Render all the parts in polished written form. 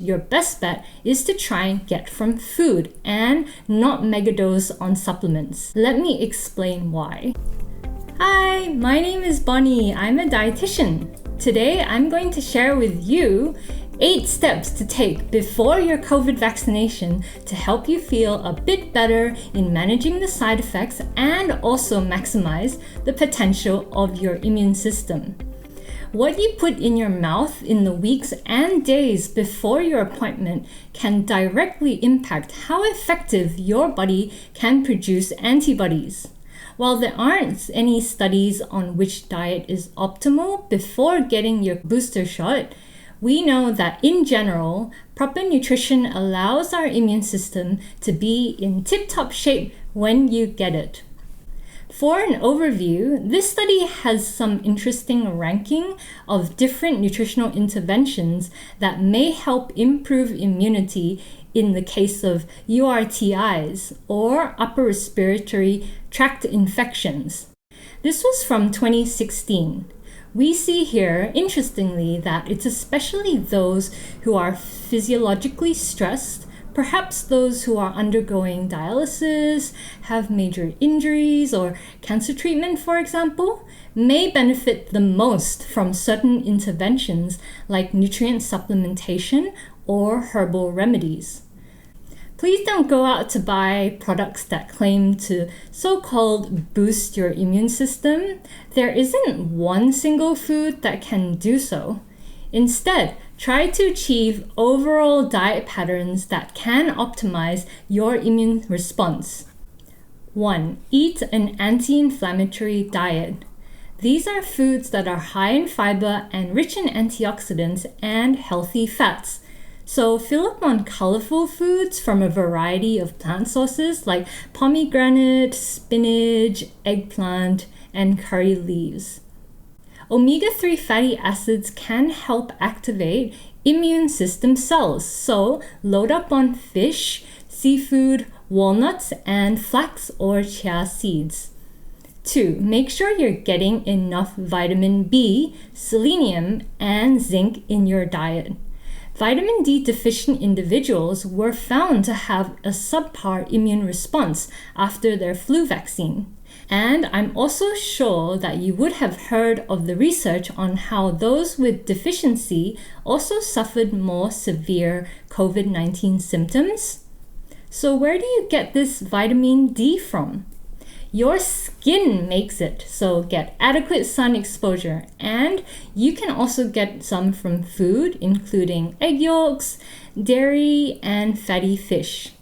your best bet is to try and get from food and not megadose on supplements. Let me explain why. Hi, my name is Bonnie. I'm a dietitian. Today, I'm going to share with you 8 steps to take before your COVID vaccination to help you feel a bit better in managing the side effects and also maximize the potential of your immune system. What you put in your mouth in the weeks and days before your appointment can directly impact how effective your body can produce antibodies. While there aren't any studies on which diet is optimal before getting your booster shot, we know that in general, proper nutrition allows our immune system to be in tip-top shape when you get it. For an overview, this study has some interesting ranking of different nutritional interventions that may help improve immunity in the case of URTIs, or upper respiratory tract infections. This was from 2016. We see here, interestingly, that it's especially those who are physiologically stressed, perhaps those who are undergoing dialysis, have major injuries, or cancer treatment, for example, may benefit the most from certain interventions like nutrient supplementation or herbal remedies. Please don't go out to buy products that claim to so-called boost your immune system. There isn't one single food that can do so. Instead, try to achieve overall diet patterns that can optimize your immune response. 1. Eat an anti-inflammatory diet. These are foods that are high in fiber and rich in antioxidants and healthy fats. So fill up on colorful foods from a variety of plant sources like pomegranate, spinach, eggplant, and curry leaves. Omega-3 fatty acids can help activate immune system cells, so load up on fish, seafood, walnuts, and flax or chia seeds. 2. Make sure you're getting enough vitamin B, selenium, and zinc in your diet. Vitamin D deficient individuals were found to have a subpar immune response after their flu vaccine. And I'm also sure that you would have heard of the research on how those with deficiency also suffered more severe COVID-19 symptoms. So where do you get this vitamin D from? Your skin makes it, so get adequate sun exposure. And you can also get some from food, including egg yolks, dairy, and fatty fish.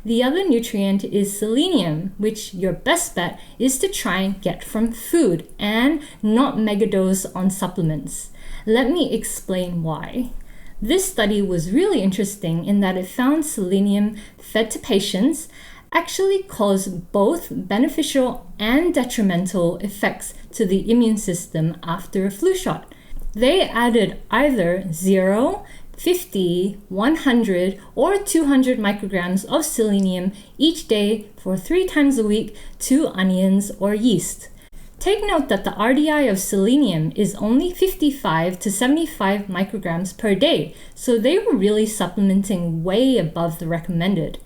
The other nutrient is selenium, which your best bet is to try and get from food and not megadose on supplements. Let me explain why. This study was really interesting in that it found selenium fed to patients actually cause both beneficial and detrimental effects to the immune system after a flu shot. They added either 0, 50, 100, or 200 micrograms of selenium each day for 3 times a week to onions or yeast. Take note that the RDI of selenium is only 55 to 75 micrograms per day, so they were really supplementing way above the recommended.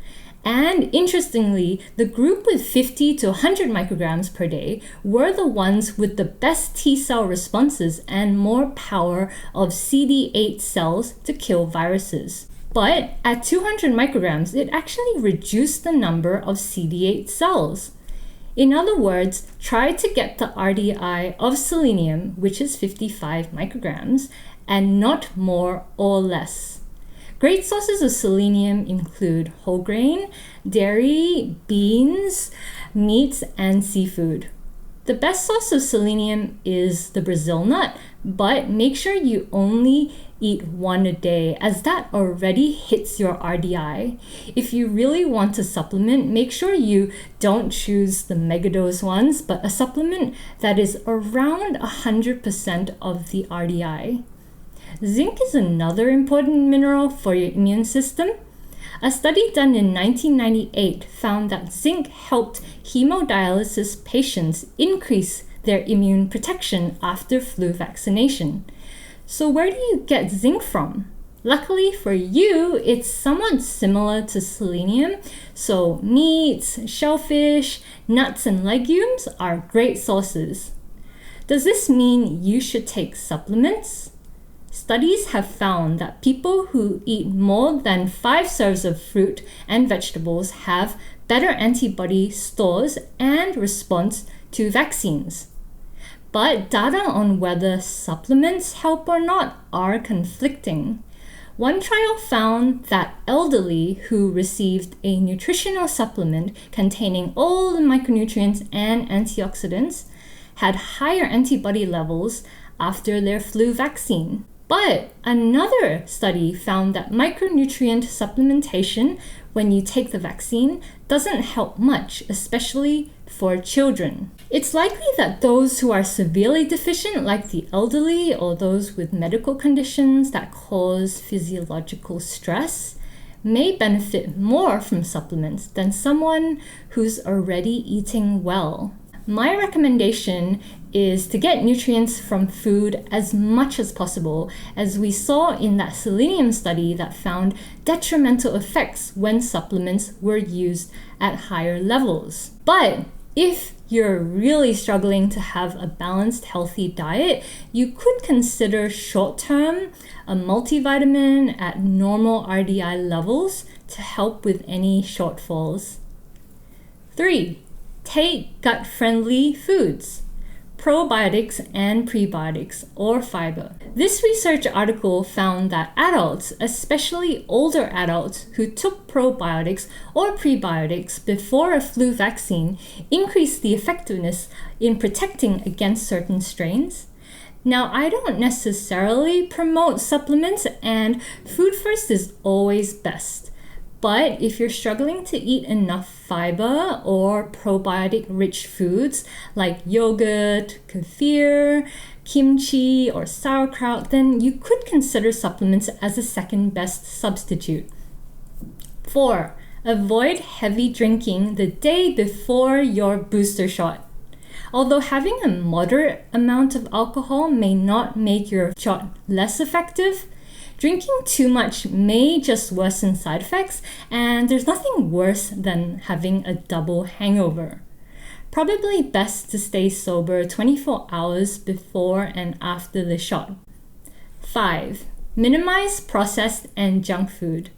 And interestingly, the group with 50 to 100 micrograms per day were the ones with the best T-cell responses and more power of CD8 cells to kill viruses. But at 200 micrograms, it actually reduced the number of CD8 cells. In other words, try to get the RDI of selenium, which is 55 micrograms, and not more or less. Great sources of selenium include whole grain, dairy, beans, meats, and seafood. The best source of selenium is the Brazil nut, but make sure you only eat 1 a day, as that already hits your RDI. If you really want to supplement, make sure you don't choose the megadose ones, but a supplement that is around 100% of the RDI. Zinc is another important mineral for your immune system. A study done in 1998 found that zinc helped hemodialysis patients increase their immune protection after flu vaccination. So where do you get zinc from? Luckily for you, it's somewhat similar to selenium, so meats, shellfish, nuts, and legumes are great sources. Does this mean you should take supplements? Studies have found that people who eat more than 5 serves of fruit and vegetables have better antibody stores and response to vaccines. But data on whether supplements help or not are conflicting. One trial found that elderly who received a nutritional supplement containing all the micronutrients and antioxidants had higher antibody levels after their flu vaccine. But another study found that micronutrient supplementation when you take the vaccine doesn't help much, especially for children. It's likely that those who are severely deficient, like the elderly or those with medical conditions that cause physiological stress, may benefit more from supplements than someone who's already eating well. My recommendation is to get nutrients from food as much as possible, as we saw in that selenium study that found detrimental effects when supplements were used at higher levels. But if you're really struggling to have a balanced, healthy diet, you could consider short-term a multivitamin at normal RDI levels to help with any shortfalls. 3. Take gut-friendly foods, probiotics and prebiotics, or fiber. This research article found that adults, especially older adults who took probiotics or prebiotics before a flu vaccine, increased the effectiveness in protecting against certain strains. Now, I don't necessarily promote supplements, and food first is always best. But if you're struggling to eat enough fiber or probiotic-rich foods like yogurt, kefir, kimchi, or sauerkraut, then you could consider supplements as a second best substitute. 4. Avoid heavy drinking the day before your booster shot. Although having a moderate amount of alcohol may not make your shot less effective, drinking too much may just worsen side effects, and there's nothing worse than having a double hangover. Probably best to stay sober 24 hours before and after the shot. 5. Minimize processed and junk food.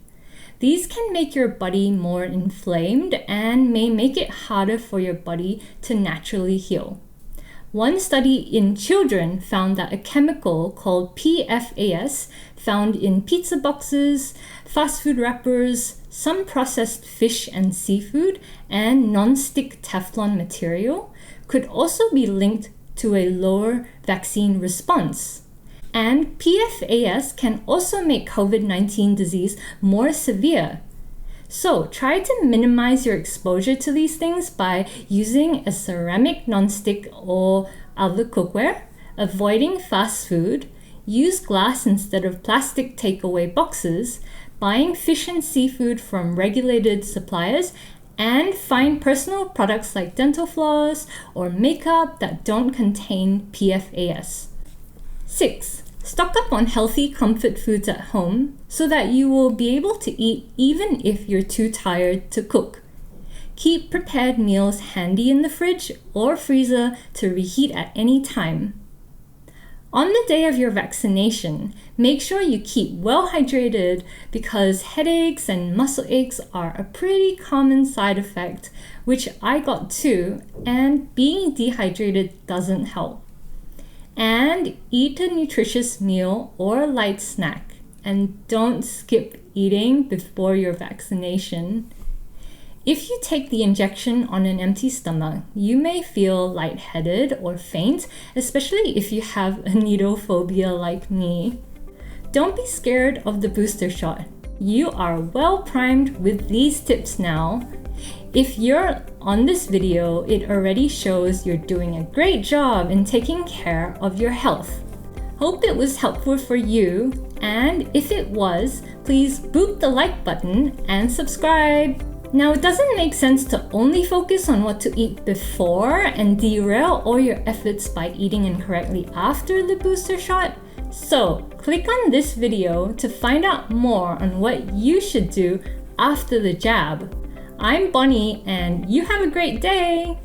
These can make your body more inflamed and may make it harder for your body to naturally heal. One study in children found that a chemical called PFAS found in pizza boxes, fast food wrappers, some processed fish and seafood, and non-stick Teflon material could also be linked to a lower vaccine response. And PFAS can also make COVID-19 disease more severe. So try to minimize your exposure to these things by using a ceramic nonstick or other cookware, avoiding fast food, use glass instead of plastic takeaway boxes, buying fish and seafood from regulated suppliers, and find personal products like dental floss or makeup that don't contain PFAS. 6. Stock up on healthy comfort foods at home so that you will be able to eat even if you're too tired to cook. Keep prepared meals handy in the fridge or freezer to reheat at any time. On the day of your vaccination, make sure you keep well hydrated because headaches and muscle aches are a pretty common side effect, which I got too, and being dehydrated doesn't help. And eat a nutritious meal or light snack, and don't skip eating before your vaccination. If you take the injection on an empty stomach, you may feel lightheaded or faint, especially if you have a needle phobia like me. Don't be scared of the booster shot. You are well primed with these tips now. If you're on this video, it already shows you're doing a great job in taking care of your health. Hope it was helpful for you, and if it was, please boop the like button and subscribe. Now, it doesn't make sense to only focus on what to eat before and derail all your efforts by eating incorrectly after the booster shot. So click on this video to find out more on what you should do after the jab. I'm Bonnie and you have a great day!